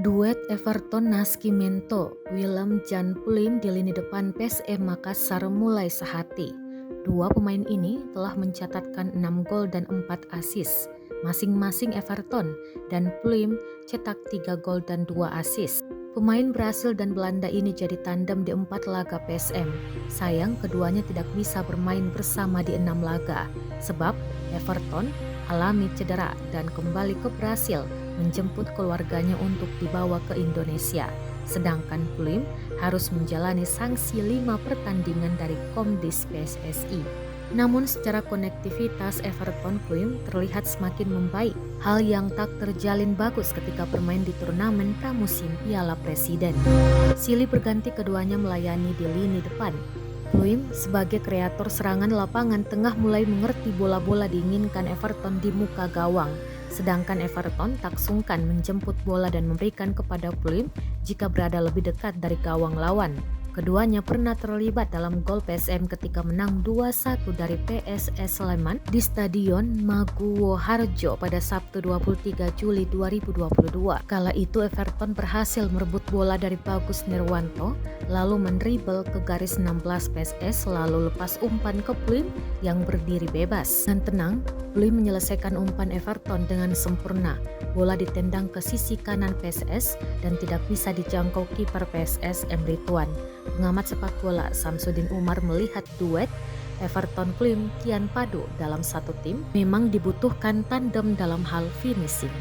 Duet Everton Nascimento, Willem Jan Pluim di lini depan PSM Makassar mulai sehati. Dua pemain ini telah mencatatkan 6 gol dan 4 assist. Masing-masing Everton dan Pluim cetak 3 gol dan 2 assist. Pemain Brasil dan Belanda ini jadi tandem di 4 laga PSM. Sayang keduanya tidak bisa bermain bersama di 6 laga, sebab Everton alami cedera dan kembali ke Brasil menjemput keluarganya untuk dibawa ke Indonesia. Sedangkan Pluim harus menjalani sanksi 5 pertandingan dari Komdis PSSI. Namun secara konektivitas Everton Pluim terlihat semakin membaik, hal yang tak terjalin bagus ketika bermain di turnamen pramusim Piala Presiden. Silih berganti keduanya melayani di lini depan. Pluim sebagai kreator serangan lapangan tengah mulai mengerti bola-bola diinginkan Everton di muka gawang. Sedangkan Everton tak sungkan menjemput bola dan memberikan kepada Pluim jika berada lebih dekat dari gawang lawan. Keduanya pernah terlibat dalam gol PSM ketika menang 2-1 dari PSS Sleman di Stadion Maguwo Harjo pada Sabtu 23 Juli 2022. Kala itu Everton berhasil merebut bola dari Bagus Nirwanto, lalu mendribel ke garis 16 PSS lalu lepas umpan ke Pluim yang berdiri bebas. Dengan tenang, Pluim menyelesaikan umpan Everton dengan sempurna. Bola ditendang ke sisi kanan PSS dan tidak bisa dijangkau kiper PSS Emre Tuan. Pengamat sepak bola Samsudin Umar melihat duet Everton Pluim kian padu dalam satu tim memang dibutuhkan tandem dalam hal finishing.